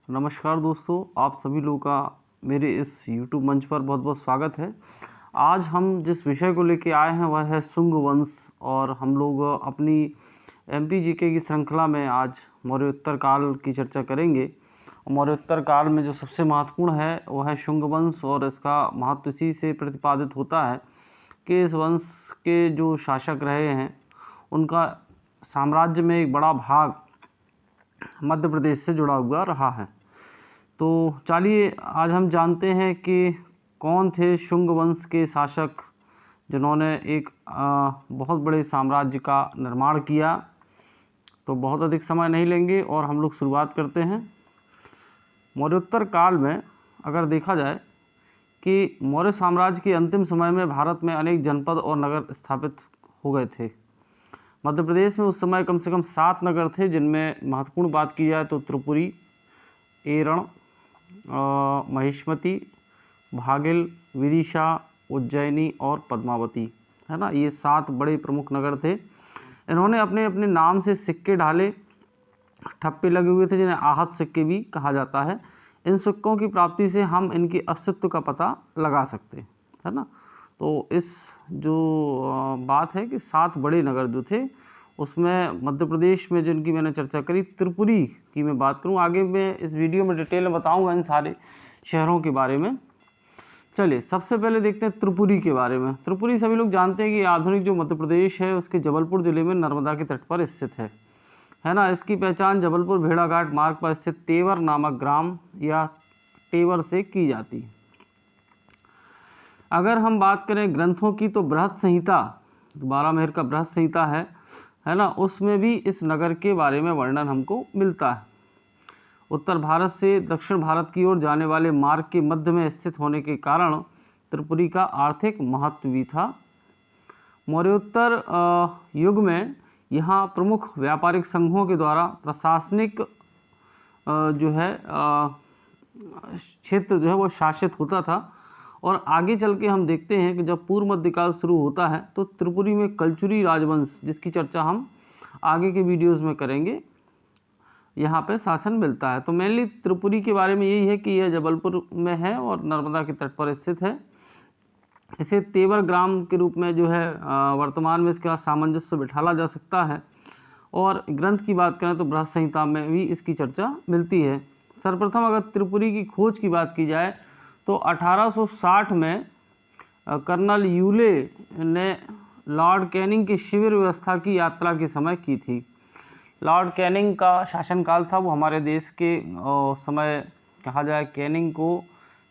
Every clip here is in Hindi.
नमस्कार दोस्तों, आप सभी लोगों का मेरे इस YouTube मंच पर बहुत बहुत स्वागत है। आज हम जिस विषय को लेके आए हैं वह है शुंग वंश और हम लोग अपनी MPGK की श्रृंखला में आज मौर्योत्तर काल की चर्चा करेंगे। मौर्योत्तर काल में जो सबसे महत्वपूर्ण है वह है शुंग वंश और इसका महत्व इसी से प्रतिपादित होता है कि इस वंश के जो शासक रहे हैं उनका साम्राज्य में एक बड़ा भाग मध्य प्रदेश से जुड़ा हुआ रहा है। तो चलिए आज हम जानते हैं कि कौन थे शुंग वंश के शासक जिन्होंने एक बहुत बड़े साम्राज्य का निर्माण किया। तो बहुत अधिक समय नहीं लेंगे और हम लोग शुरुआत करते हैं। मौर्योत्तर काल में अगर देखा जाए कि मौर्य साम्राज्य के अंतिम समय में भारत में अनेक जनपद और नगर स्थापित हो गए थे। मध्य प्रदेश में उस समय कम से कम 7 नगर थे, जिनमें महत्वपूर्ण बात की जाए तो त्रिपुरी, एरण, महिष्मती, भागिल, विदिशा, उज्जैनी और पद्मावती, है ना। ये 7 बड़े प्रमुख नगर थे। इन्होंने अपने अपने नाम से सिक्के ढाले, ठप्पे लगे हुए थे जिन्हें आहत सिक्के भी कहा जाता है। इन सिक्कों की प्राप्ति से हम इनके अस्तित्व का पता लगा सकते हैं, है ना। तो इस जो बात है कि 7 बड़े नगर जो थे उसमें मध्य प्रदेश में जिनकी मैंने चर्चा करी, त्रिपुरी की मैं बात करूं, आगे मैं इस वीडियो में डिटेल में बताऊंगा इन सारे शहरों के बारे में। चलिए सबसे पहले देखते हैं त्रिपुरी के बारे में। त्रिपुरी सभी लोग जानते हैं कि आधुनिक जो मध्य प्रदेश है उसके जबलपुर जिले में नर्मदा के तट पर स्थित है ना। इसकी पहचान जबलपुर भेड़ाघाट मार्ग पर स्थित तेवर नामक ग्राम या टेवर से की जाती है। अगर हम बात करें ग्रंथों की तो बृहत संहिता, 12 मेहर का बृहत संहिता है ना, उसमें भी इस नगर के बारे में वर्णन हमको मिलता है। उत्तर भारत से दक्षिण भारत की ओर जाने वाले मार्ग के मध्य में स्थित होने के कारण त्रिपुरी का आर्थिक महत्व भी था। मौर्योत्तर युग में यहाँ प्रमुख व्यापारिक संघों के द्वारा प्रशासनिक जो है क्षेत्र जो है वो शासित होता था। और आगे चल के हम देखते हैं कि जब पूर्व मध्यकाल शुरू होता है तो त्रिपुरी में कलचुरी राजवंश, जिसकी चर्चा हम आगे के वीडियोस में करेंगे, यहाँ पे शासन मिलता है। तो मेनली त्रिपुरी के बारे में यही है कि यह जबलपुर में है और नर्मदा के तट पर स्थित है। इसे तेवर ग्राम के रूप में जो है वर्तमान में इसका सामंजस्य बिठाला जा सकता है। और ग्रंथ की बात करें तो बृहत संहिता में भी इसकी चर्चा मिलती है। सर्वप्रथम अगर त्रिपुरी की खोज की बात की जाए तो 1860 में कर्नल यूले ने लॉर्ड कैनिंग की शिविर व्यवस्था की यात्रा के समय की थी। लॉर्ड कैनिंग का शासनकाल था, वो हमारे देश के समय कहा जाए कैनिंग को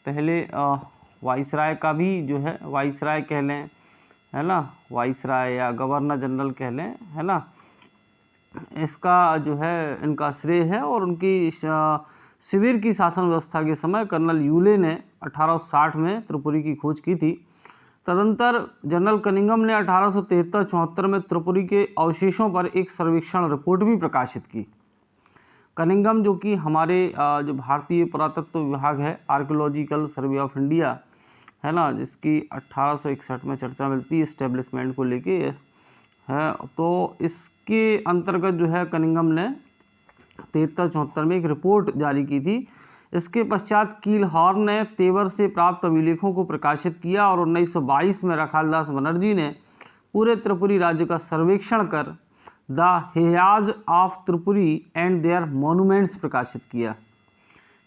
पहले वाइसराय का भी जो है वाइसराय कह लें, है ना, वाइसराय या गवर्नर जनरल कह लें, है ना, इसका जो है इनका श्रेय है। और उनकी शिविर की शासन व्यवस्था के समय कर्नल यूले ने 1860 में त्रिपुरी की खोज की थी। तदंतर जनरल कनिंघम ने 1873-74 में त्रिपुरी के अवशेषों पर एक सर्वेक्षण रिपोर्ट भी प्रकाशित की। कनिंघम जो कि हमारे जो भारतीय पुरातत्व विभाग है, आर्कियोलॉजिकल सर्वे ऑफ इंडिया, है ना, जिसकी 1861 में चर्चा मिलती है इस्टेब्लिशमेंट को लेके है। तो इसके अंतर्गत जो है कनिंघम ने 73-74 में एक रिपोर्ट जारी की थी। इसके पश्चात कीलहॉर्न ने तेवर से प्राप्त अभिलेखों को प्रकाशित किया और 1922 में रखालदास बनर्जी ने पूरे त्रिपुरी राज्य का सर्वेक्षण कर द हेहाज of Tripuri and their monuments प्रकाशित किया।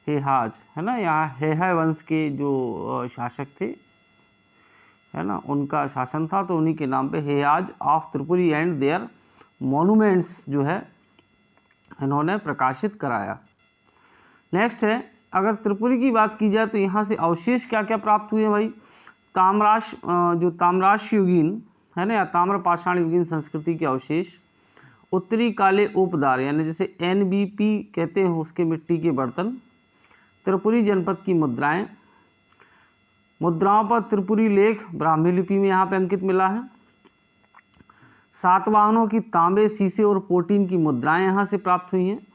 हेहाज, है ना, यहाँ हेहा वंश के जो शासक थे, है ना, उनका शासन था, तो उन्हीं के नाम पे हेहाज of Tripuri and their monuments जो है इन्होंने प्रकाशित कराया। नेक्स्ट है, अगर त्रिपुरी की बात की जाए तो यहाँ से अवशेष क्या क्या प्राप्त हुए भाई। जो ताम्राश युगीन है ना, या ताम्र पाषाण युगीन संस्कृति के अवशेष, उत्तरी काले उपदार यानी जैसे NBP कहते हैं उसके मिट्टी के बर्तन, त्रिपुरी जनपद की मुद्राएं, मुद्राओं पर त्रिपुरी लेख ब्राह्मी लिपि में यहाँ पे अंकित मिला है। सातवाहनों की तांबे, शीशे और पोटीन की मुद्राएं यहाँ से प्राप्त हुई हैं।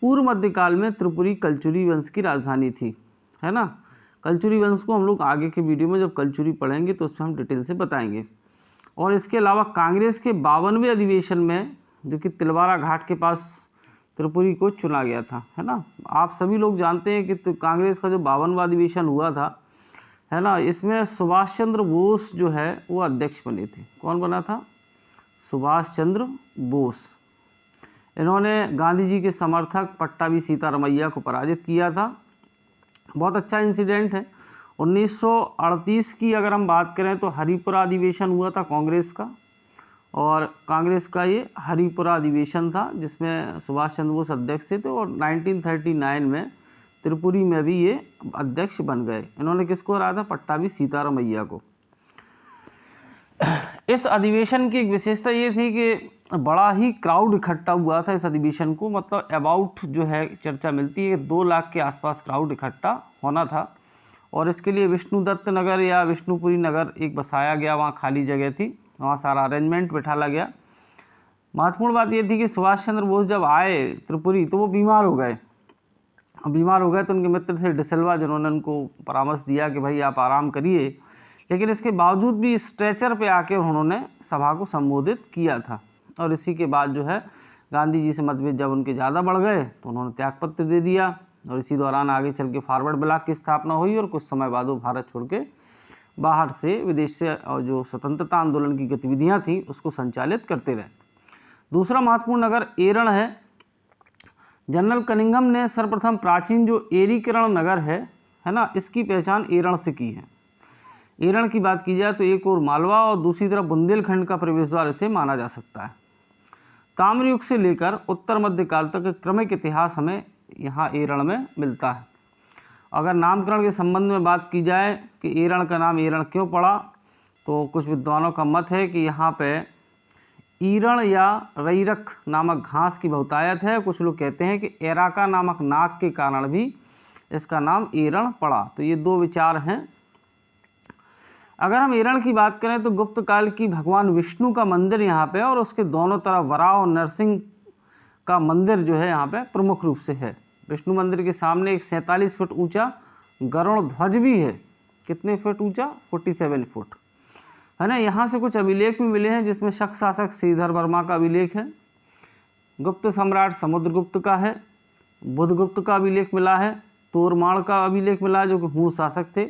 पूर्व मध्यकाल में त्रिपुरी कलचुरी वंश की राजधानी थी, है ना। कलचुरी वंश को हम लोग आगे के वीडियो में जब कलचुरी पढ़ेंगे तो उसमें हम डिटेल से बताएंगे। और इसके अलावा कांग्रेस के 52वें अधिवेशन में, जो कि तिलवारा घाट के पास त्रिपुरी को चुना गया था, है ना। आप सभी लोग जानते हैं कि कांग्रेस का जो 52वां अधिवेशन हुआ था, है ना, इसमें सुभाष चंद्र बोस जो है वो अध्यक्ष बने थे। कौन बना था? सुभाष चंद्र बोस। इन्होंने गांधी जी के समर्थक पट्टाभी सीतारमैया को पराजित किया था। बहुत अच्छा इंसिडेंट है। 1938 की अगर हम बात करें तो हरिपुरा अधिवेशन हुआ था कांग्रेस का, और कांग्रेस का ये हरिपुरा अधिवेशन था जिसमें सुभाष चंद्र बोस अध्यक्ष थे। और 1939 में त्रिपुरी में भी ये अध्यक्ष बन गए। इन्होंने किसको हराया था? पट्टाभी सीतारमैया को। इस अधिवेशन की एक विशेषता ये थी कि बड़ा ही क्राउड इकट्ठा हुआ था इस अधिवेशन को, मतलब अबाउट जो है चर्चा मिलती है 2 लाख के आसपास क्राउड इकट्ठा होना था। और इसके लिए विष्णुदत्त नगर या विष्णुपुरी नगर एक बसाया गया, वहाँ खाली जगह थी, वहाँ सारा अरेंजमेंट बैठाला गया। महत्वपूर्ण बात ये थी कि सुभाष चंद्र बोस जब आए त्रिपुरी तो वो बीमार हो गए। तो उनके मित्र थे डिसिल्वा, जिन्होंने उनको परामर्श दिया कि भाई आप आराम करिए, लेकिन इसके बावजूद भी स्ट्रेचर पे आके उन्होंने सभा को संबोधित किया था। और इसी के बाद जो है गांधी जी से मतभेद जब उनके ज़्यादा बढ़ गए तो उन्होंने त्यागपत्र दे दिया। और इसी दौरान आगे चल के फॉरवर्ड ब्लॉक की स्थापना हुई और कुछ समय बाद वो भारत छोड़ के बाहर से, विदेश से, और जो स्वतंत्रता आंदोलन की गतिविधियां थी उसको संचालित करते रहे। दूसरा महत्वपूर्ण नगर एरण है। जनरल कनिंघम ने सर्वप्रथम प्राचीन जो एरीकरण नगर है ना, इसकी पहचान एरण से की है। एरण की बात की जाए तो एक और मालवा और दूसरी तरफ बुंदेलखंड का प्रवेश द्वार इसे माना जा सकता है। ताम्रयुग से लेकर उत्तर मध्यकाल तक क्रमिक इतिहास हमें यहाँ एरण में मिलता है। अगर नामकरण के संबंध में बात की जाए कि एरण का नाम एरण क्यों पड़ा, तो कुछ विद्वानों का मत है कि यहाँ पे ईरण या रईरख नामक घास की बहुतायत है। कुछ लोग कहते हैं कि एराका नामक नाग के कारण भी इसका नाम एरण पड़ा। तो ये 2 विचार हैं। अगर हम एरण की बात करें तो गुप्त काल की भगवान विष्णु का मंदिर यहाँ पे, और उसके दोनों तरफ वराह और नरसिंह का मंदिर जो है यहाँ पे प्रमुख रूप से है। विष्णु मंदिर के सामने एक 47 फुट ऊंचा गरुड़ ध्वज भी है। कितने फुट ऊंचा? 47 फुट, है ना। यहाँ से कुछ अभिलेख भी मिले हैं जिसमें शक शासक श्रीधर वर्मा का अभिलेख है, गुप्त सम्राट समुद्रगुप्त का है, बुधगुप्त का अभिलेख मिला है, तोरमाण का अभिलेख मिला है जो कि हूण शासक थे।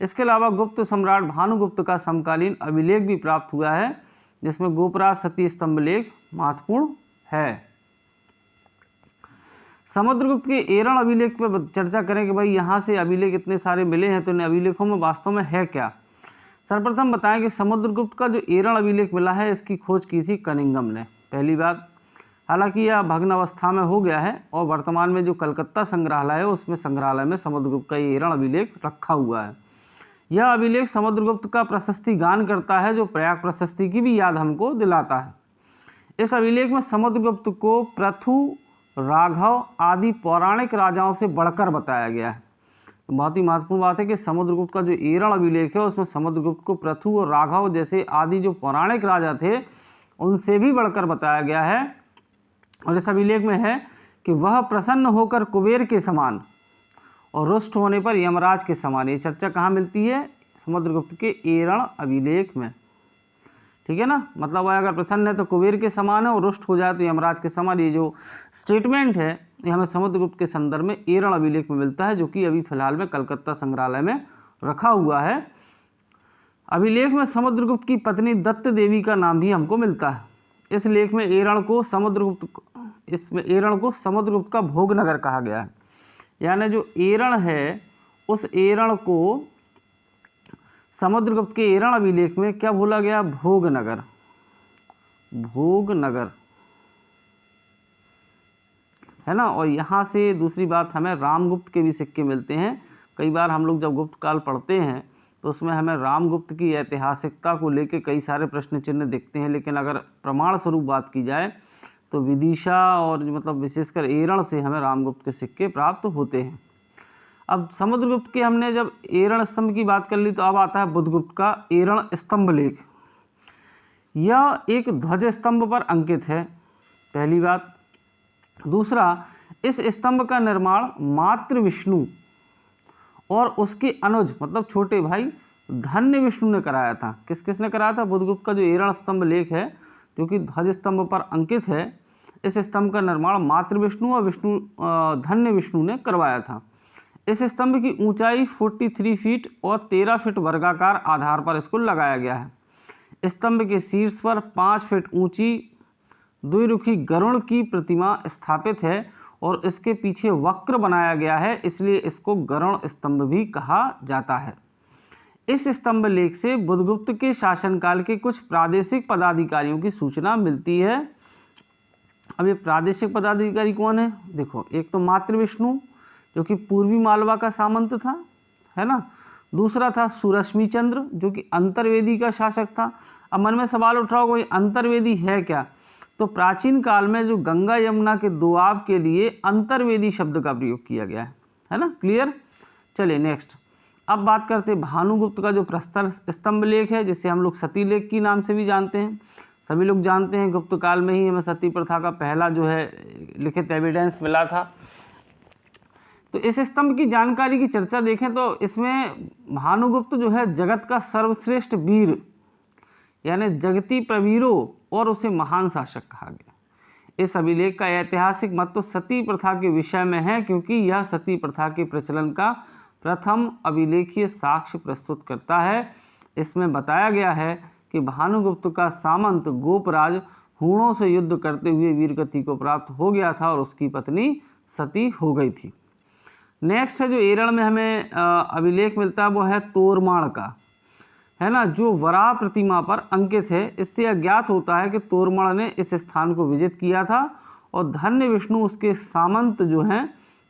इसके अलावा गुप्त सम्राट भानुगुप्त का समकालीन अभिलेख भी प्राप्त हुआ है जिसमें गोपराज सती स्तंभ लेख महत्वपूर्ण है। समुद्रगुप्त के एरण अभिलेख पर चर्चा करें कि भाई यहाँ से अभिलेख इतने सारे मिले हैं, तो इन अभिलेखों में वास्तव में है क्या। सर्वप्रथम बताएं कि समुद्रगुप्त का जो एरण अभिलेख मिला है इसकी खोज की थी कनिंघम ने, पहली बात। हालांकि यह भग्न अवस्था में हो गया है और वर्तमान में जो कलकत्ता संग्रहालय है उसमें संग्रहालय में समुद्रगुप्त का एरण अभिलेख रखा हुआ है। यह अभिलेख समुद्रगुप्त का प्रशस्ति गान करता है जो प्रयाग प्रशस्ति की भी याद हमको दिलाता है। इस अभिलेख में समुद्रगुप्त को पृथु, राघव आदि पौराणिक राजाओं से बढ़कर बताया गया है। तो बहुत ही महत्वपूर्ण बात है कि समुद्रगुप्त का जो एरण अभिलेख है उसमें समुद्रगुप्त को पृथु और राघव जैसे आदि जो पौराणिक राजा थे उनसे भी बढ़कर बताया गया है। और इस अभिलेख में है कि वह प्रसन्न होकर कुबेर के समान और रुष्ट होने पर यमराज के समान। ये चर्चा कहाँ मिलती है? समुद्रगुप्त के एरण अभिलेख में, ठीक है ना। मतलब वह अगर प्रसन्न है तो कुबेर के समान है और रुष्ट हो जाए तो यमराज के समान। ये जो स्टेटमेंट है ये हमें समुद्रगुप्त के संदर्भ में एरण अभिलेख में मिलता है जो कि अभी फिलहाल में कलकत्ता संग्रहालय में रखा हुआ है। अभिलेख में समुद्रगुप्त की पत्नी दत्त देवी का नाम भी हमको मिलता है। इस लेख में एरण को समुद्रगुप्त का भोगनगर कहा गया है। यानी जो एरण है उस एरण को समुद्रगुप्त के एरण अभिलेख में क्या बोला गया? भोगनगर, भोगनगर, है ना। और यहाँ से दूसरी बात, हमें रामगुप्त के भी सिक्के मिलते हैं। कई बार हम लोग जब गुप्त काल पढ़ते हैं तो उसमें हमें रामगुप्त की ऐतिहासिकता को लेकर कई सारे प्रश्न चिन्ह दिखते हैं, लेकिन अगर प्रमाण स्वरूप बात की जाए तो विदिशा और मतलब विशेषकर एरण से हमें रामगुप्त के सिक्के प्राप्त होते हैं। अब समुद्रगुप्त के हमने जब एरण स्तंभ की बात कर ली तो अब आता है बुधगुप्त का एरण स्तंभ लेख। यह एक ध्वज स्तंभ पर अंकित है, पहली बात। दूसरा, इस स्तंभ का निर्माण मातृ विष्णु और उसके अनुज मतलब छोटे भाई धन्य विष्णु ने कराया था। किसने कराया था? बुधगुप्त का जो एरण स्तंभ लेख है जो कि ध्वज स्तंभ पर अंकित है, इस स्तंभ का निर्माण मातृ विष्णु और धन्य विष्णु ने करवाया था। इस स्तंभ की ऊंचाई 43 फीट और 13 फीट वर्गाकार आधार पर इसको लगाया गया है। स्तंभ के शीर्ष पर 5 फीट ऊंची द्विरुखी गरुड़ की प्रतिमा स्थापित है और इसके पीछे वक्र बनाया गया है, इसलिए इसको गरुड़ स्तंभ भी कहा जाता है। इस स्तंभ लेख से बुधगुप्त के शासनकाल के कुछ प्रादेशिक पदाधिकारियों की सूचना मिलती है। अब ये प्रादेशिक पदाधिकारी कौन है? देखो, एक तो मातृ विष्णु जो कि पूर्वी मालवा का सामंत था, है ना। दूसरा था सुरश्मि चंद्र जो कि अंतर्वेदी का शासक था। अब मन में सवाल उठ रहा होगा, ये अंतर्वेदी है क्या? तो प्राचीन काल में जो गंगा यमुना के दोआब के लिए अंतर्वेदी शब्द का प्रयोग किया गया है ना। क्लियर? चलिए नेक्स्ट, अब बात करते हैं भानुगुप्त का जो प्रस्तर स्तंभ लेख है, जिसे हम लोग सती लेख के नाम से भी जानते हैं। सभी लोग जानते हैं गुप्त काल में ही हमें सती प्रथा का पहला जो है लिखित एविडेंस मिला था। तो इस स्तंभ की जानकारी की चर्चा देखें तो इसमें भानुगुप्त जो है जगत का सर्वश्रेष्ठ वीर यानी जगती प्रवीरों और उसे महान शासक कहा गया। इस अभिलेख का ऐतिहासिक महत्व सती प्रथा के विषय में है, क्योंकि यह सती प्रथा के प्रचलन का प्रथम अभिलेखीय साक्ष्य प्रस्तुत करता है। इसमें बताया गया है कि भानुगुप्त का सामंत गोपराज हूणों से युद्ध करते हुए वीरगति को प्राप्त हो गया था और उसकी पत्नी सती हो गई थी। नेक्स्ट है जो एरण में हमें अभिलेख मिलता है वो है तोरमाण का, है ना, जो वराह प्रतिमा पर अंकित है। इससे अज्ञात होता है कि तोरमाण ने इस स्थान को विजित किया था और धन्य विष्णु उसके सामंत जो हैं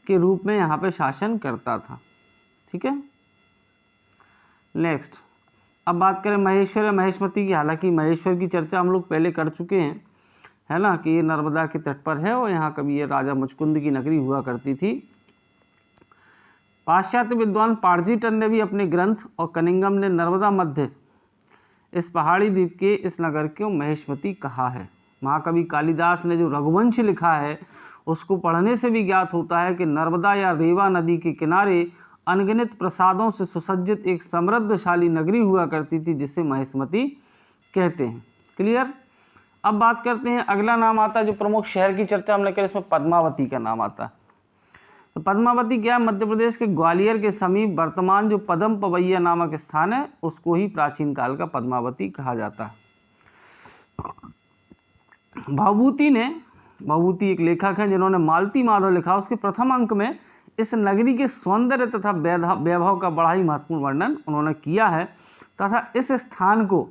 के रूप में यहाँ पे शासन करता था। ठीक है। नेक्स्ट, अब बात करें महेश्वर या महेशमती की। हालांकि महेश्वर की चर्चा हम लोग पहले कर चुके हैं, है ना, कि ये नर्मदा के तट पर है और यहाँ कभी ये राजा मुचकुंद की नगरी हुआ करती थी। पाश्चात्य विद्वान पारजीटन ने भी अपने ग्रंथ और कनिंगम ने नर्मदा मध्य इस पहाड़ी द्वीप के इस नगर को महेशमती कहा है। महाकवि कालिदास ने जो रघुवंश लिखा है उसको पढ़ने से भी ज्ञात होता है कि नर्मदा या रेवा नदी के किनारे अनगिनत प्रसादों से सुसज्जित एक समृद्धशाली नगरी हुआ करती थी जिसे महेशमती कहते हैं। क्लियर? अब बात करते हैं, अगला नाम आता है जो प्रमुख शहर की चर्चा हमने करी, इसमें पद्मावती का नाम आता है। तो पद्मावती क्या है? मध्य प्रदेश के ग्वालियर के समीप वर्तमान जो पदम पवैया नामक स्थान है उसको ही प्राचीन काल का पद्मावती कहा जाता है। भवभूति एक लेखक हैं जिन्होंने मालती माधव लिखा। उसके प्रथम अंक में इस नगरी के सौंदर्य तथा वैभव का बड़ा ही महत्वपूर्ण वर्णन उन्होंने किया है तथा इस स्थान को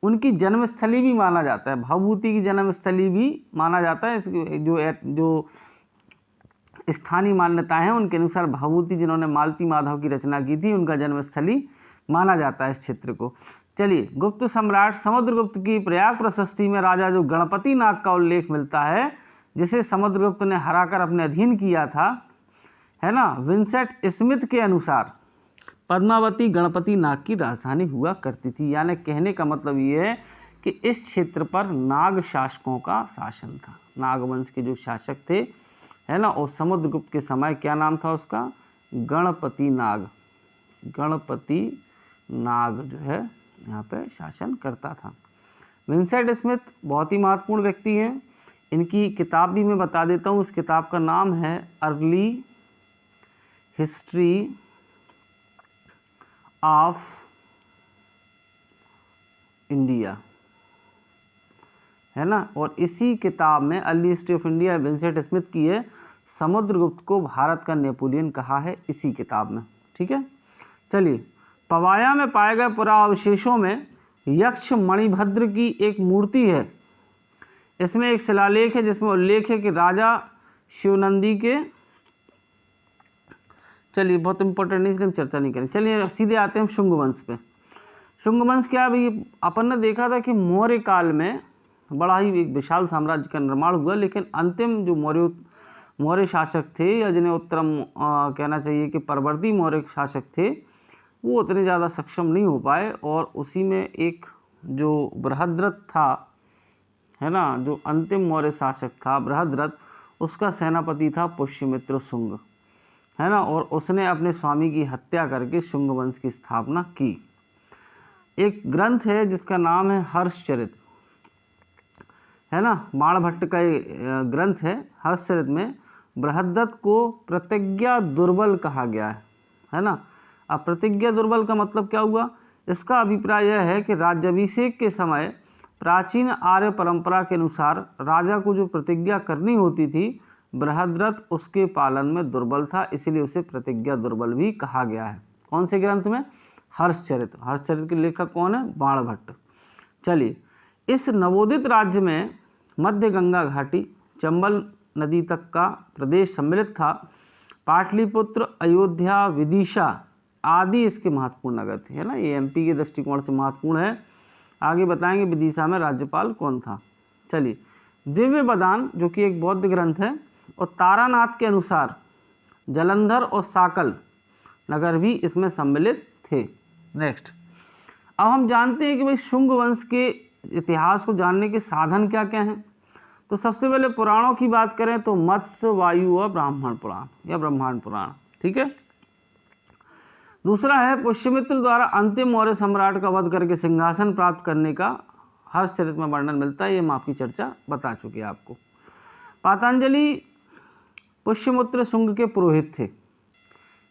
उनकी जन्मस्थली भी माना जाता है। भवभूति की जन्मस्थली भी माना जाता है। जो स्थानीय मान्यताएं हैं उनके अनुसार भवभूति जिन्होंने मालती माधव की रचना की थी उनका जन्मस्थली माना जाता है इस क्षेत्र को। चलिए, गुप्त सम्राट समुद्रगुप्त की प्रयाग प्रशस्ति में राजा जो गणपति नाग का उल्लेख मिलता है जिसे समुद्रगुप्त ने हराकर अपने अधीन किया था, है ना। विंसेंट स्मिथ के अनुसार पद्मावती गणपति नाग की राजधानी हुआ करती थी। यानी कहने का मतलब ये है कि इस क्षेत्र पर नाग शासकों का शासन था। नागवंश के जो शासक थे, है ना, और समुद्रगुप्त के समय क्या नाम था उसका? गणपति नाग। गणपति नाग जो है यहाँ पे शासन करता था। विंसेंट स्मिथ बहुत ही महत्वपूर्ण व्यक्ति हैं। इनकी किताब भी मैं बता देता हूँ। इस किताब का नाम है अर्ली हिस्ट्री ऑफ इंडिया, है ना। और इसी किताब में early history of India Vincent Smith की है। समुद्रगुप्त को भारत का नेपोलियन कहा है इसी किताब में। ठीक है। चलिए, पवाया में पाए गए पुरावशेषों में यक्ष मणिभद्र की एक मूर्ति है। इसमें एक शिलालेख है जिसमें उल्लेख है कि राजा शिवनंदी के, चलिए बहुत इंपॉर्टेंट नहीं इसलिए हम चर्चा नहीं करें। चलिए सीधे आते हैं शुंग वंश पे। शुंग वंश क्या भाई? अपन ने देखा था कि मौर्य काल में बड़ा ही एक विशाल साम्राज्य का निर्माण हुआ, लेकिन अंतिम जो मौर्य शासक थे या जिन्हें उत्तरम कहना चाहिए कि परवर्ती मौर्य शासक थे, वो उतने ज़्यादा सक्षम नहीं हो पाए और उसी में एक जो बृहद्रथ था, है ना, जो अंतिम मौर्य शासक था बृहद्रथ, उसका सेनापति था पुष्यमित्र शुंग, है ना, और उसने अपने स्वामी की हत्या करके शुंग वंश की स्थापना की। एक ग्रंथ है जिसका नाम है हर्षचरित, है ना, बाणभट्ट का ये ग्रंथ है हर्षचरित में बृहद्रथ को प्रतिज्ञा दुर्बल कहा गया है ना। अब प्रतिज्ञा दुर्बल का मतलब क्या हुआ? इसका अभिप्राय यह है कि राज्याभिषेक के समय प्राचीन आर्य परंपरा के अनुसार राजा को जो प्रतिज्ञा करनी होती थी बृहद्रथ उसके पालन में दुर्बल था, इसीलिए उसे प्रतिज्ञा दुर्बल भी कहा गया है। कौन से ग्रंथ में? हर्षचरित। हर्षचरित के लेखक कौन है? बाणभट्ट। चलिए, इस नवोदित राज्य में मध्य गंगा घाटी, चंबल नदी तक का प्रदेश सम्मिलित था। पाटलिपुत्र, अयोध्या, विदिशा आदि इसके महत्वपूर्ण नगर थे, है ना। ये एमपी के दृष्टिकोण से महत्वपूर्ण है। आगे बताएंगे विदिशा में राज्यपाल कौन था। चलिए, दिव्य बदान जो कि एक बौद्ध ग्रंथ है और तारानाथ के अनुसार जलंधर और साकल नगर भी इसमें सम्मिलित थे। नेक्स्ट, अब हम जानते हैं कि भाई शुंग वंश के इतिहास को जानने के साधन क्या क्या हैं। तो सबसे पहले पुराणों की बात करें तो मत्स्य, वायु और ब्राह्मण पुराण या ब्रह्मांड पुराण, ठीक है। दूसरा है पुष्यमित्र द्वारा अंतिम मौर्य सम्राट का वध करके सिंहासन प्राप्त करने का हर्षचरित में वर्णन मिलता है, ये हम आपकी चर्चा बता चुके हैं आपको। पातंजलि पुष्यमित्र शुंग के पुरोहित थे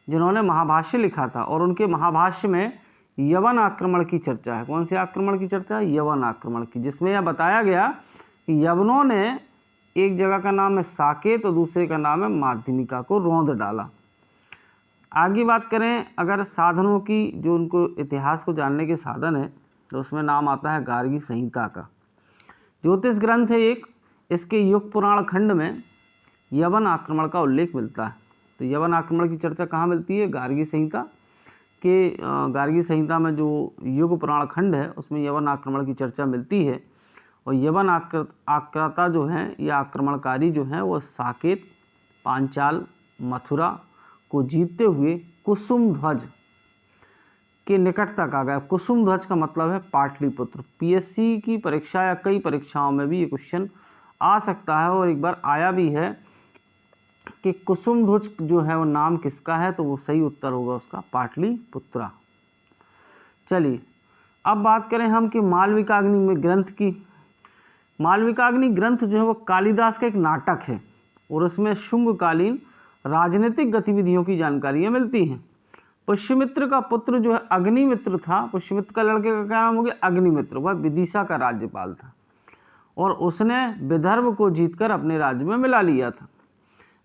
जिन्होंने महाभाष्य लिखा था और उनके महाभाष्य में यवन आक्रमण की चर्चा है। कौन से आक्रमण की चर्चा है? यवन आक्रमण की, जिसमें यह बताया गया कि यवनों ने एक जगह का नाम है साकेत और दूसरे का नाम है माध्यमिका को रौंद डाला। आगे बात करें अगर साधनों की, जो उनको इतिहास को जानने के साधन है, तो उसमें नाम आता है गार्गी संहिता का। ज्योतिष ग्रंथ है एक, इसके युग पुराण खंड में यवन आक्रमण का उल्लेख मिलता है। तो यवन आक्रमण की चर्चा कहाँ मिलती है? गार्गी संहिता के गार्गी संहिता में जो युग पुराण खंड है उसमें यवन आक्रमण की चर्चा मिलती है। और यवन आक्राता जो हैं या आक्रमणकारी जो हैं वो साकेत, पांचाल, मथुरा को जीतते हुए कुसुम ध्वज के निकट तक आ गया। कुसुम ध्वज का मतलब है पाटलिपुत्र। पीएससी की परीक्षा या कई परीक्षाओं में भी ये क्वेश्चन आ सकता है और एक बार आया भी है कि कुसुम ध्वज जो है वो नाम किसका है, तो वो सही उत्तर होगा उसका पाटलिपुत्रा। चलिए, अब बात करें हम कि मालविकाग्नि में ग्रंथ की। मालविकाग्नि ग्रंथ जो है वो कालिदास का एक नाटक है और उसमें शुंगकालीन राजनीतिक गतिविधियों की जानकारियाँ मिलती हैं। पुष्यमित्र का पुत्र जो है अग्निमित्र था। पुष्यमित्र का लड़के का क्या नाम हो गया? अग्निमित्र। वह विदिशा का राज्यपाल था और उसने विदर्भ को जीतकर अपने राज्य में मिला लिया था।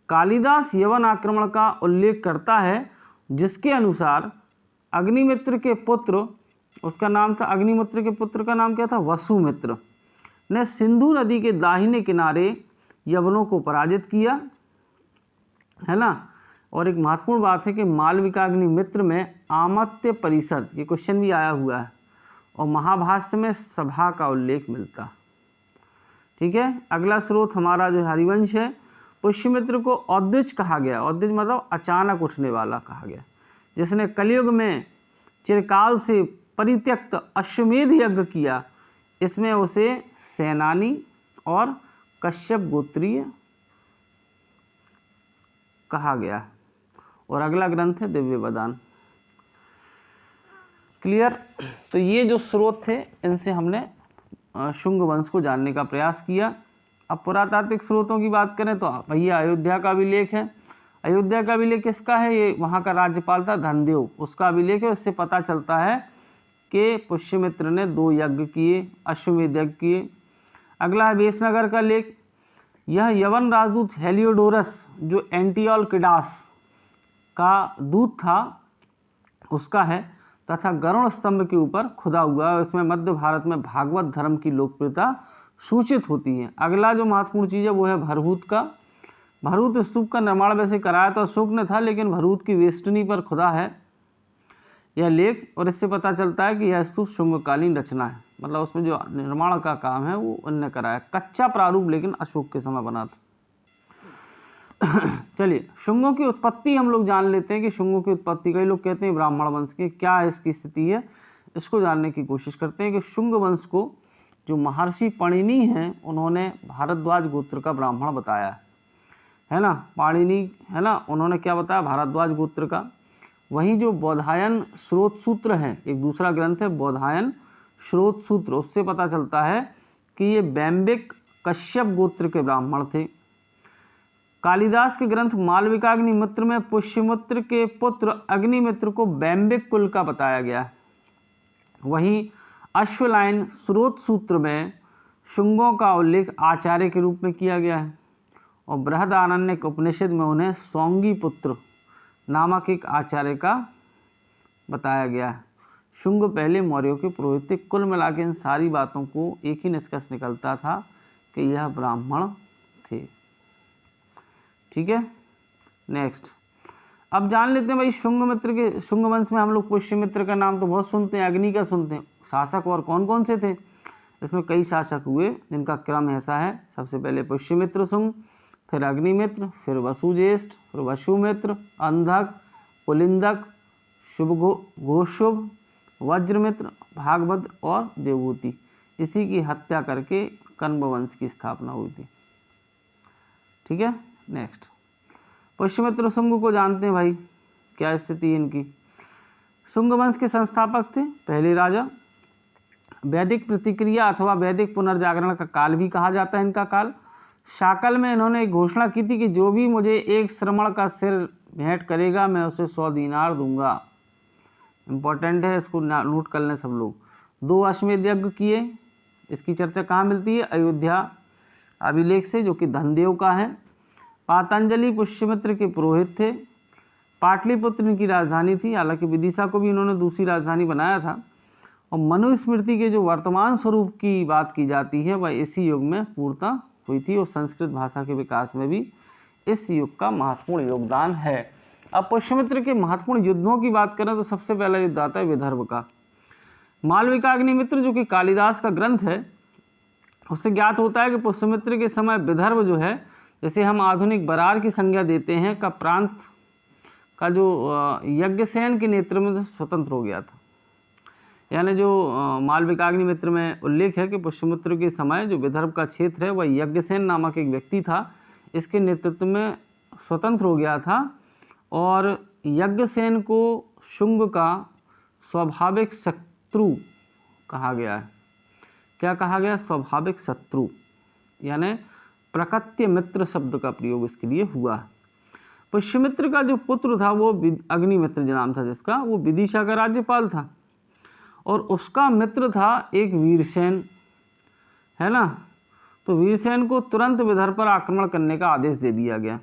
कालिदास यवन आक्रमण का उल्लेख करता है जिसके अनुसार अग्निमित्र के पुत्र, उसका नाम था, अग्निमित्र के पुत्र का नाम क्या था? वसुमित्र, ने सिंधु नदी के दाहिने किनारे यवनों को पराजित किया, है ना। और एक महत्वपूर्ण बात है कि मालविकाग्नि मित्र में आमत्य परिषद, ये क्वेश्चन भी आया हुआ है, और महाभाष्य में सभा का उल्लेख मिलता। ठीक है, अगला स्रोत हमारा जो हरिवंश है। पुष्यमित्र को औद्विज कहा गया। औद्विज मतलब अचानक उठने वाला कहा गया, जिसने कलयुग में चिरकाल से परित्यक्त अश्वमेध यज्ञ किया। इसमें उसे सेनानी और कश्यप गोत्रीय कहा गया। और अगला ग्रंथ है दिव्य बदान। क्लियर? तो ये जो स्रोत थे इनसे हमने शुंग वंश को जानने का प्रयास किया। अब पुरातात्विक स्रोतों की बात करें तो भैया अयोध्या का अभिलेख है। अयोध्या का अभिलेख किसका है? ये वहाँ का राज्यपाल था धनदेव, उसका अभिलेख है। उससे पता चलता है कि पुष्यमित्र ने 2 यज्ञ किए, अश्वमेध यज्ञ किए। अगला है वेशनगर का लेख। यह यवन राजदूत हेलियोडोरस जो एंटियोलकिडास का दूत था उसका है तथा गरुड़ स्तंभ के ऊपर खुदा हुआ है। इसमें मध्य भारत में भागवत धर्म की लोकप्रियता सूचित होती है। अगला जो महत्वपूर्ण चीज़ है वो है भरहूत का। भरहूत स्तूप का निर्माण वैसे कराया तो अशोक ने था, लेकिन भरहूत की वेष्टनी पर खुदा है यह लेख, और इससे पता चलता है कि यह स्तूप शुंगकालीन रचना है। मतलब उसमें जो निर्माण का काम है वो उनने कराया। कच्चा प्रारूप लेकिन अशोक के समय बना था। चलिए, शुंगों की उत्पत्ति हम लोग जान लेते हैं कि शुंगों की उत्पत्ति, कई लोग कहते हैं ब्राह्मण वंश की, क्या है इसकी स्थिति है, इसको जानने की कोशिश करते हैं। कि शुंग वंश को जो महर्षि पाणिनि हैं उन्होंने भारद्वाज गोत्र का ब्राह्मण बताया है ना। पाणिनि है ना, उन्होंने क्या बताया? भारद्वाज गोत्र का। वहीं जो बौधायन स्रोत सूत्र है, एक दूसरा ग्रंथ है बौधायन स्रोत सूत्र, उससे पता चलता है कि ये बैम्बिक कश्यप गोत्र के ब्राह्मण थे। कालिदास के ग्रंथ मालविकाग्निमित्र में पुष्यमित्र के पुत्र अग्निमित्र को वैम्बिक कुल का बताया गया है। वहीं अश्वलायन स्रोत सूत्र में शुंगों का उल्लेख आचार्य के रूप में किया गया है और बृहदारण्यक उपनिषद में उन्हें सौंगी पुत्र नामक एक आचार्य का बताया गया है। शुंग पहले मौर्यों के पुरोहित थे। कुल मिला के इन सारी बातों को एक ही निष्कर्ष निकलता था कि यह ब्राह्मण थे। ठीक है, नेक्स्ट अब जान लेते हैं भाई शुंग मित्र के, शुंग वंश में हम लोग पुष्यमित्र का नाम तो बहुत सुनते हैं, अग्नि का सुनते हैं। शासक और कौन कौन से थे? इसमें कई शासक हुए जिनका क्रम ऐसा है, सबसे पहले पुष्यमित्र शुंग, फिर अग्निमित्र, फिर वसुज्येष्ठ, फिर वसुमित्र, अंधक, पुलिंदक, घोषुभ, वज्रमित्र, भागभद्र और देवभूति। इसी की हत्या करके कण्व वंश की स्थापना हुई थी। ठीक है, नेक्स्ट पुष्यमित्र शुंग को जानते हैं भाई, क्या स्थिति है इनकी। शुंग वंश के संस्थापक थे, पहले राजा। वैदिक प्रतिक्रिया अथवा वैदिक पुनर्जागरण का काल भी कहा जाता है इनका काल। शाकल में इन्होंने एक घोषणा की थी कि जो भी मुझे एक श्रमण का सिर भेंट करेगा मैं उसे 100 दीनार दूंगा। इंपॉर्टेंट है, इसको नोट कर लें सब लोग। 2 अश्वमेध यज्ञ किए, इसकी चर्चा कहाँ मिलती है? अयोध्या अभिलेख से, जो कि धनदेव का है। पातंजलि पुष्यमित्र के पुरोहित थे। पाटलिपुत्र इनकी राजधानी थी, हालांकि विदिशा को भी इन्होंने दूसरी राजधानी बनाया था। और मनुस्मृति के जो वर्तमान स्वरूप की बात की जाती है वह इसी युग में पूर्णतः हुई थी और संस्कृत भाषा के विकास में भी इस युग का महत्वपूर्ण योगदान है। अब पुष्यमित्र के महत्वपूर्ण युद्धों की बात करें तो सबसे पहला युद्ध आता है विदर्भ का। मालविकाग्निमित्र जो कि कालिदास का ग्रंथ है, उससे ज्ञात होता है कि पुष्यमित्र के समय विदर्भ जो है, जैसे हम आधुनिक बरार की संज्ञा देते हैं, का प्रांत का जो यज्ञसेन के नेतृत्व में स्वतंत्र हो गया था। यानी जो मालविकाग्निमित्र में उल्लेख है कि पुष्यमित्र के समय जो विदर्भ का क्षेत्र है वह यज्ञसेन नामक एक व्यक्ति था, इसके नेतृत्व में स्वतंत्र हो गया था। और यज्ञसेन को शुंग का स्वाभाविक शत्रु कहा गया है। क्या कहा गया? स्वाभाविक शत्रु, यानी प्रकृत्य मित्र शब्द का प्रयोग इसके लिए हुआ है। पुष्यमित्र का जो पुत्र था वो अग्निमित्र जो नाम था जिसका, वो विदिशा का राज्यपाल था और उसका मित्र था एक वीरसेन, है ना। तो वीरसेन को तुरंत विदर्भ पर आक्रमण करने का आदेश दे दिया गया,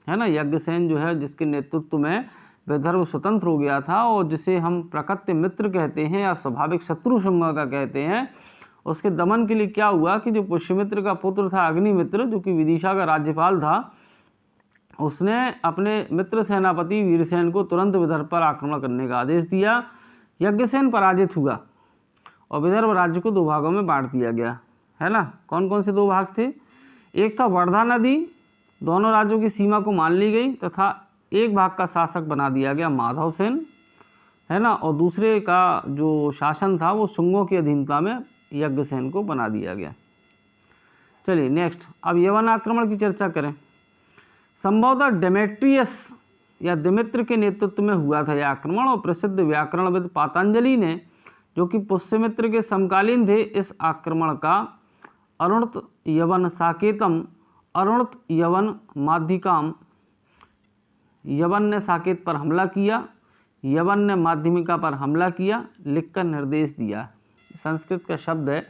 है ना। यज्ञसेन जो है जिसके नेतृत्व में विदर्भ स्वतंत्र हो गया था और जिसे हम प्रकृत्य मित्र कहते हैं या स्वाभाविक शत्रु शुंग का कहते हैं, उसके दमन के लिए क्या हुआ कि जो पुष्यमित्र का पुत्र था अग्निमित्र, जो कि विदिशा का राज्यपाल था, उसने अपने मित्र सेनापति वीरसेन को तुरंत विदर्भ पर आक्रमण करने का आदेश दिया। यज्ञसेन पराजित हुआ और विदर्भ राज्य को 2 भागों में बांट दिया गया, है ना। कौन कौन से 2 भाग थे? एक था वर्धा नदी, दोनों राज्यों की सीमा को मान ली गई तथा एक भाग का शासक बना दिया गया माधवसेन, है ना। और दूसरे का जो शासन था वो शुंगों की अधीनता में यज्ञसेन को बना दिया गया। चलिए नेक्स्ट, अब यवन आक्रमण की चर्चा करें। संभवतः डेमेट्रियस या दिमित्र के नेतृत्व में हुआ था यह आक्रमण और प्रसिद्ध व्याकरणविद पातंजलि ने, जो कि पुष्यमित्र के समकालीन थे, इस आक्रमण का अरुणत यवन साकेतम, अरुणत यवन माध्यिकाम, यवन ने साकेत पर हमला किया, यवन ने माध्यमिका पर हमला किया, लिखकर निर्देश दिया। संस्कृत का शब्द है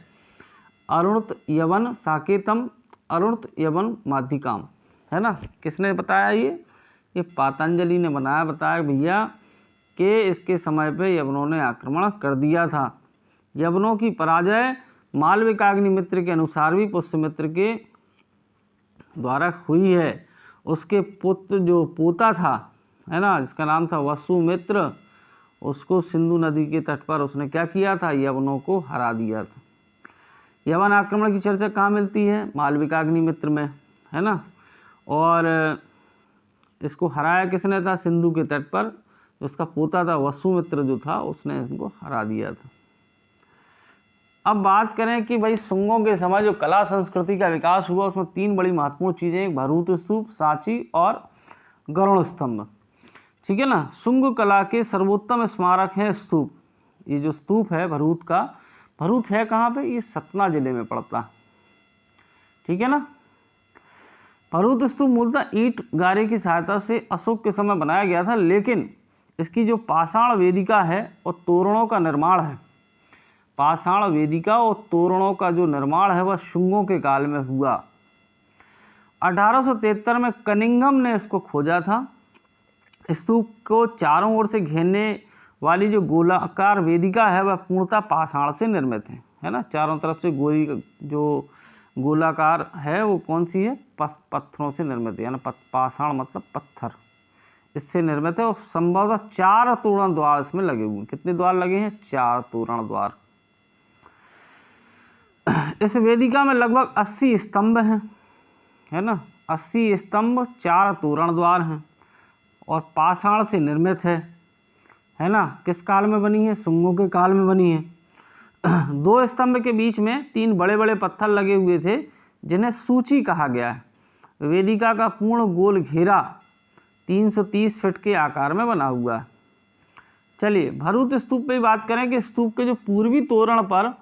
अरुणत यवन साकेतम, अरुणत यवन माध्यिकाम, है ना। किसने बताया ये पातंजलि ने बताया भैया कि इसके समय पे यवनों ने आक्रमण कर दिया था। यवनों की पराजय मालविकाग्निमित्र के अनुसार भी पुष्यमित्र के द्वारा हुई है। उसके पुत्र जो पोता था, है ना, जिसका नाम था वसुमित्र, उसको सिंधु नदी के तट पर उसने क्या किया था? यवनों को हरा दिया था। यवन आक्रमण की चर्चा कहाँ मिलती है? मालविकाग्निमित्र में, है ना। और इसको हराया किसने था? सिंधु के तट पर उसका पोता था वसुमित्र जो था, उसने इनको हरा दिया था। अब बात करें कि भाई शुंगों के समय जो कला संस्कृति का विकास हुआ उसमें 3 बड़ी महत्वपूर्ण चीज़ें, एक भरूत स्तूप, सांची और गरुड़ स्तंभ। ठीक है ना। शुंग कला के सर्वोत्तम स्मारक है स्तूप। ये जो स्तूप है भरूत का, भरूत है कहाँ पे? ये सतना जिले में पड़ता है। ठीक है ना। भरूत स्तूप मूलतः ईंट गारे की सहायता से अशोक के समय बनाया गया था, लेकिन इसकी जो पाषाण वेदिका है और तोरणों का निर्माण है, पाषाण वेदिका और तोरणों का जो निर्माण है वह शुंगों के काल में हुआ। 1873 में कनिंघम ने इसको खोजा था। स्तूप को चारों ओर से घेरने वाली जो गोलाकार वेदिका है वह पूर्णतः पाषाण से निर्मित है ना। चारों तरफ से गोली जो गोलाकार है वो कौन सी है, पत्थरों से निर्मित है, यानी पाषाण मतलब पत्थर, इससे निर्मित है। और संभवतः 4 तोरण द्वार इसमें लगे हुए हैं। कितने द्वार लगे हैं? 4 तोरण द्वार। इस वेदिका में लगभग 80 स्तंभ हैं, है ना। 80 स्तंभ, 4 तोरण द्वार हैं और पाषाण से निर्मित है ना। किस काल में बनी है? शुंगों के काल में बनी है। 2 स्तंभ के बीच में 3 बड़े बड़े पत्थर लगे हुए थे जिन्हें सूची कहा गया है। वेदिका का पूर्ण गोल घेरा 330 फीट के आकार में बना हुआ है। चलिए भरूत स्तूप पे बात करें कि स्तूप के जो पूर्वी तोरण पर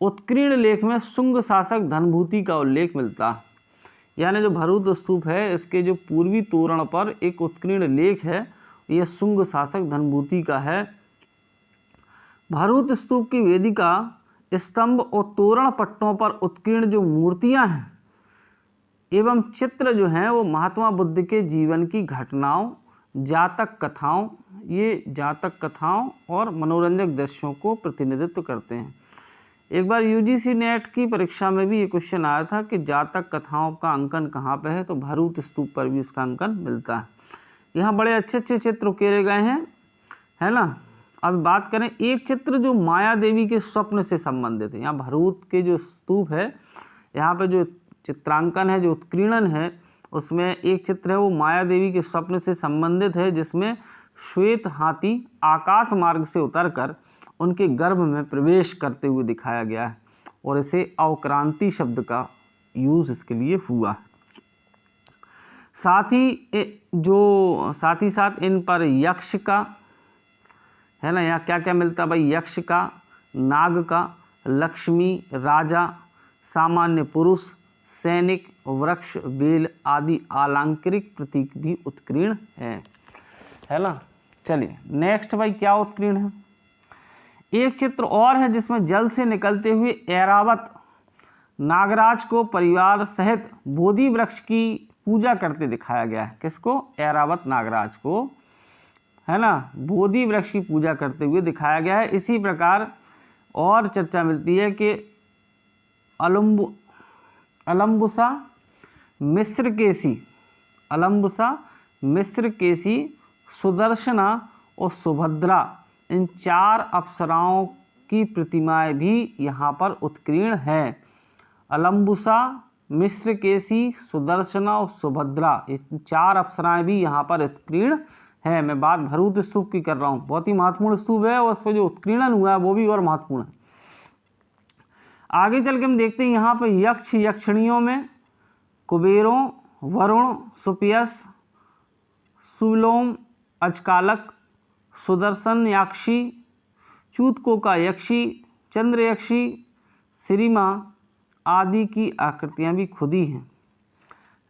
उत्कीर्ण लेख में शुंग शासक धनभूति का उल्लेख मिलता है। यानी जो भरूत स्तूप है इसके जो पूर्वी तोरण पर एक उत्कीर्ण लेख है, यह शुंग शासक धनभूति का है। भरूत स्तूप की वेदिका, स्तंभ और तोरण पट्टों पर उत्कीर्ण जो मूर्तियां हैं एवं चित्र जो हैं वो महात्मा बुद्ध के जीवन की घटनाओं, जातक कथाओं, ये जातक कथाओं और मनोरंजक दृश्यों को प्रतिनिधित्व करते हैं। एक बार यूजीसी नेट की परीक्षा में भी ये क्वेश्चन आया था कि जातक कथाओं का अंकन कहाँ पे है, तो भरूत स्तूप पर भी इसका अंकन मिलता है। यहाँ बड़े अच्छे अच्छे चित्र उकेरे गए हैं, है ना। अब बात करें एक चित्र जो माया देवी के स्वप्न से संबंधित है। यहाँ भरूत के जो स्तूप है, यहाँ पे जो चित्रांकन है, जो उत्कीर्णन है, उसमें एक चित्र है वो माया देवी के स्वप्न से संबंधित है, जिसमें श्वेत हाथी आकाश मार्ग से उतरकर उनके गर्भ में प्रवेश करते हुए दिखाया गया है और इसे अवक्रांति शब्द का यूज इसके लिए हुआ। साथ ही साथ इन पर यक्ष का, है ना, यहाँ क्या क्या मिलता है भाई? यक्ष का, नाग का, लक्ष्मी, राजा, सामान्य पुरुष, सैनिक, वृक्ष, बेल आदि अलंकारिक प्रतीक भी उत्कीर्ण है ना। चलिए नेक्स्ट भाई क्या उत्कीर्ण है? एक चित्र और है जिसमें जल से निकलते हुए ऐरावत नागराज को परिवार सहित बोधि वृक्ष की पूजा करते दिखाया गया है। किसको? ऐरावत नागराज को, है ना, बोधि वृक्ष की पूजा करते हुए दिखाया गया है। इसी प्रकार और चर्चा मिलती है कि अलम्बुसा मिस्रकेशी, सुदर्शना और सुभद्रा, इन 4 अप्सराओं की प्रतिमाएं भी यहाँ पर उत्कीर्ण है। अलम्बुसा, मिस्रकेशी, सुदर्शना और सुभद्रा, ये 4 अप्सराएं भी यहाँ पर उत्कीर्ण है। मैं बात भरूत स्तूप की कर रहा हूँ, बहुत ही महत्वपूर्ण स्तूप है और उस पर जो उत्कीर्णन हुआ है वो भी और महत्वपूर्ण है। आगे चल के हम देखते हैं यहाँ पर यक्ष यक्षिणियों में कुबेरों, वरुण, सुपयस, सुलोम, अजकालक, सुदर्शन याक्षी, चूतकोका यक्षी, चंद्र यक्षी, श्रीमा आदि की आकृतियां भी खुदी हैं।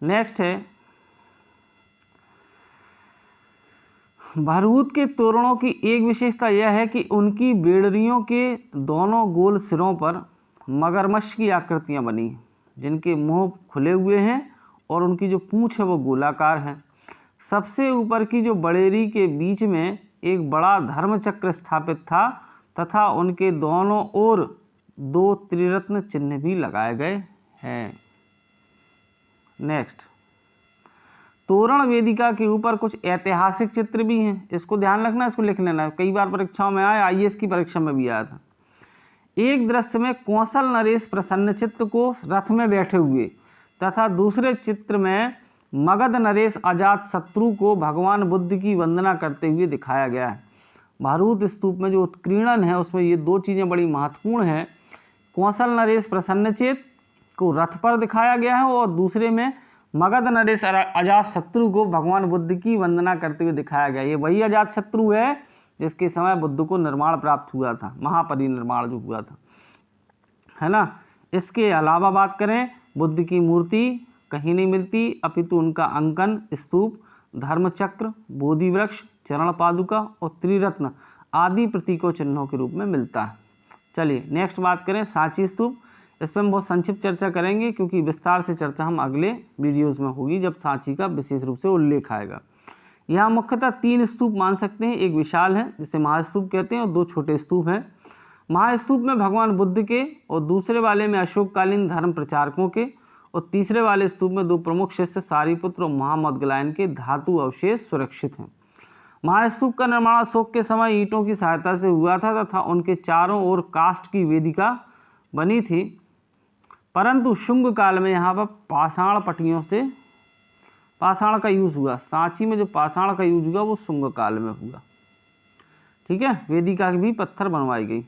नेक्स्ट है भरूत के तोरणों की एक विशेषता यह है कि उनकी बेड़रियों के दोनों गोल सिरों पर मगरमच्छ की आकृतियां बनी, जिनके मुंह खुले हुए हैं और उनकी जो पूंछ है वो गोलाकार है। सबसे ऊपर की जो बड़ेरी के बीच में एक बड़ा धर्मचक्र स्थापित था तथा उनके दोनों ओर 2 त्रिरत्न चिन्ह भी लगाए गए हैं। नेक्स्ट, तोरण वेदिका के ऊपर कुछ ऐतिहासिक चित्र भी हैं, इसको ध्यान रखना, इसको लिख लेना, कई बार परीक्षाओं में आया, आईएएस की परीक्षा में भी आया था। एक दृश्य में कौशल नरेश प्रसन्नचित्त को रथ में बैठे हुए तथा दूसरे चित्र में मगध नरेश अजात शत्रु को भगवान बुद्ध की वंदना करते हुए दिखाया गया है। भरूत स्तूप में जो उत्कीर्णन है उसमें ये 2 चीज़ें बड़ी महत्वपूर्ण हैं। कौशल नरेश प्रसन्नचित्त को रथ पर दिखाया गया है और दूसरे में मगध नरेश अजात शत्रु को भगवान बुद्ध की वंदना करते हुए दिखाया गया। ये वही अजात शत्रु है जिसके समय बुद्ध को निर्माण प्राप्त हुआ था, महापरिनिर्वाण जो हुआ था, है ना। इसके अलावा बात करें बुद्ध की मूर्ति कहीं नहीं मिलती, अपितु उनका अंकन स्तूप, धर्मचक्र, बोधि वृक्ष, चरण पादुका और त्रिरत्न आदि प्रतीकों चिन्हों के रूप में मिलता है। चलिए नेक्स्ट बात करें सांची स्तूप। इस पर हम बहुत संक्षिप्त चर्चा करेंगे क्योंकि विस्तार से चर्चा हम अगले वीडियोज़ में होगी जब सांची का विशेष रूप से उल्लेख आएगा। यहाँ मुख्यतः 3 स्तूप मान सकते हैं, एक विशाल है जिसे महास्तूप कहते हैं और 2 छोटे स्तूप हैं। महास्तूप में भगवान बुद्ध के और दूसरे वाले में अशोककालीन धर्म प्रचारकों के और तीसरे वाले स्तूप में 2 प्रमुख शिष्य सारिपुत्र और महामौदगलायन के धातु अवशेष सुरक्षित हैं। महास्तूप का निर्माण अशोक के समय ईंटों की सहायता से हुआ था तथा उनके चारों ओर काष्ठ की वेदिका बनी थी, परंतु शुंग काल में यहाँ पर पाषाण पट्टियों से पाषाण का यूज हुआ। सांची में जो पाषाण का यूज हुआ वो शुंग काल में हुआ। ठीक है, वेदिका भी पत्थर बनवाई गई।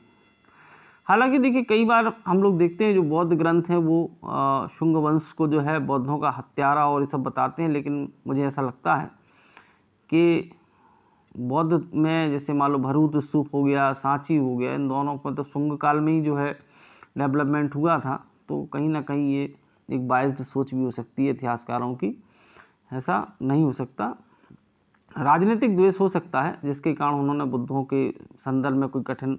हालांकि देखिए कई बार हम लोग देखते हैं जो बौद्ध ग्रंथ हैं वो शुंग वंश को जो है बौद्धों का हत्यारा और ये सब बताते हैं, लेकिन मुझे ऐसा लगता है कि बौद्ध में जैसे मान लो भरूच स्तूप हो गया, सांची हो गया, इन दोनों को तो शुंग काल में ही जो है डेवलपमेंट हुआ था, तो कहीं ना कहीं ये एक बाइस्ड सोच भी हो सकती है इतिहासकारों की। ऐसा नहीं हो सकता, राजनीतिक द्वेष हो सकता है जिसके कारण उन्होंने बुद्धों के संदर्भ में कोई कठिन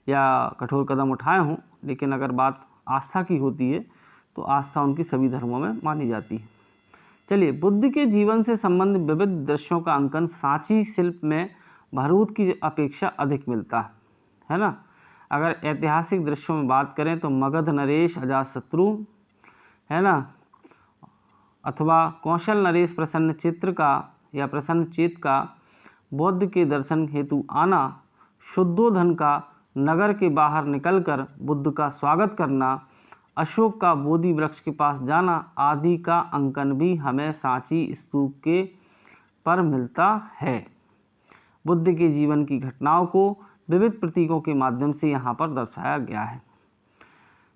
या कठोर कदम उठाए हों, लेकिन अगर बात आस्था की होती है तो आस्था उनकी सभी धर्मों में मानी जाती है। चलिए, बुद्ध के जीवन से संबंधित विविध दृश्यों का अंकन सांची शिल्प में भरूच की अपेक्षा अधिक मिलता है ना। अगर ऐतिहासिक दृश्यों में बात करें तो मगध नरेश अजातशत्रु है ना, अथवा कौशल नरेश प्रसन्न चित्र का या प्रसन्न चेत का बौद्ध के दर्शन हेतु आना, शुद्धोधन का नगर के बाहर निकलकर बुद्ध का स्वागत करना, अशोक का बोधि वृक्ष के पास जाना आदि का अंकन भी हमें सांची स्तूप के पर मिलता है। बुद्ध के जीवन की घटनाओं को विविध प्रतीकों के माध्यम से यहाँ पर दर्शाया गया है।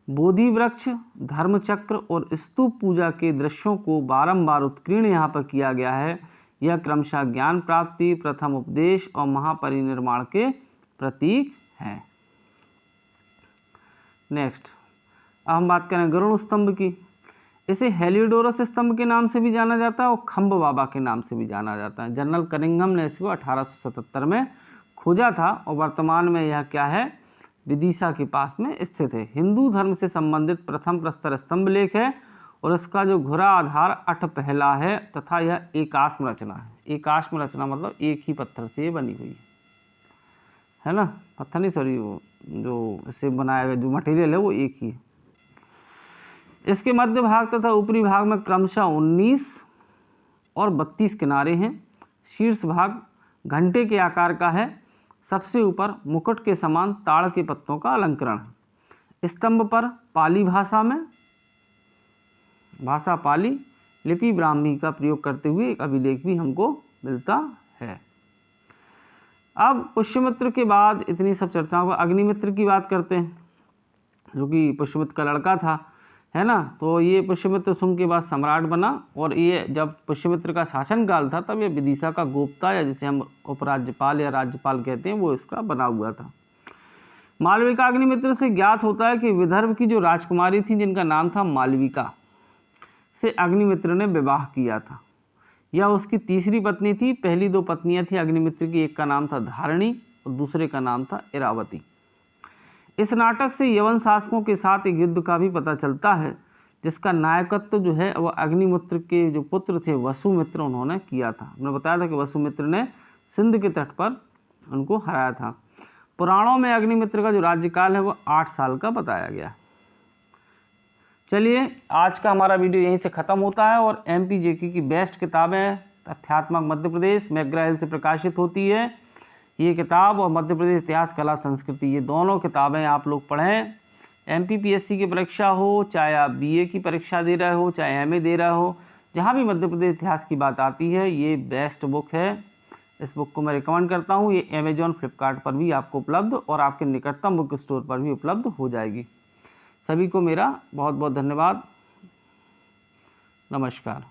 बोधि वृक्ष, धर्मचक्र और स्तूप पूजा के दृश्यों को बारंबार उत्कीर्ण यहाँ पर किया गया है। यह क्रमशः ज्ञान प्राप्ति, प्रथम उपदेश और महापरिनिर्वाण के प्रतीक हैं। नेक्स्ट, अब हम बात करें गरुड़ स्तंभ की। इसे हेलियोडोरस स्तंभ के नाम से भी जाना जाता है और खम्ब बाबा के नाम से भी जाना जाता है। जनरल कनिंघम ने इसको 1877 में खोजा था और वर्तमान में यह क्या है, विदिशा के पास में स्थित है। हिंदू धर्म से संबंधित प्रथम प्रस्तर स्तंभ लेख है और इसका जो घुरा आधार अठ पहला है तथा यह एकाश्म रचना है। एकाश्म रचना मतलब एक ही पत्थर से बनी हुई है ना, पत्थर नहीं सॉरी, वो जो इसे बनाया गया जो मटेरियल है वो एक ही है। इसके मध्य भाग तथा ऊपरी भाग में क्रमशः 19 और 32 किनारे हैं। शीर्ष भाग घंटे के आकार का है। सबसे ऊपर मुकुट के समान ताड़ के पत्तों का अलंकरण है। स्तंभ पर पाली भाषा में भाषा पाली, लिपि ब्राह्मी का प्रयोग करते हुए एक अभिलेख भी हमको मिलता है। अब पुष्यमित्र के बाद इतनी सब चर्चाओं का अग्निमित्र की बात करते हैं, जो कि पुष्यमित्र का लड़का था, है ना। तो ये पुष्यमित्र शुंग के बाद सम्राट बना और ये जब पुष्यमित्र का शासनकाल था तब ये विदिशा का गोप्ता या जिसे हम उपराज्यपाल या राज्यपाल कहते हैं वो इसका बना हुआ था। मालविका अग्निमित्र से ज्ञात होता है कि विदर्भ की जो राजकुमारी थी जिनका नाम था मालविका से अग्निमित्र ने विवाह किया था। यह उसकी तीसरी पत्नी थी। पहली 2 पत्नियां थी अग्निमित्र की, एक का नाम था धारणी और दूसरे का नाम था इरावती। इस नाटक से यवन शासकों के साथ एक युद्ध का भी पता चलता है जिसका नायकत्व जो है वह अग्निमित्र के जो पुत्र थे वसुमित्र उन्होंने किया था। हमने बताया था कि वसुमित्र ने सिंध के तट पर उनको हराया था। पुराणों में अग्निमित्र का जो राज्यकाल है वह 8 साल का बताया गया। चलिए, आज का हमारा वीडियो यहीं से ख़त्म होता है और MPJK की बेस्ट किताबें तथ्यात्मक मध्य प्रदेश मैकग्रा हिल से प्रकाशित होती है। ये किताब और मध्य प्रदेश इतिहास कला संस्कृति, ये दोनों किताबें आप लोग पढ़ें। MPPSC की परीक्षा हो, चाहे आप BA की परीक्षा दे रहे हो, चाहे MA दे रहे हो, जहाँ भी मध्य प्रदेश इतिहास की बात आती है ये बेस्ट बुक है। इस बुक को मैं रिकमेंड करता हूँ। ये Amazon, फ्लिपकार्ट पर भी आपको उपलब्ध और आपके निकटतम बुक स्टोर पर भी उपलब्ध हो जाएगी। सभी को मेरा बहुत बहुत धन्यवाद। नमस्कार।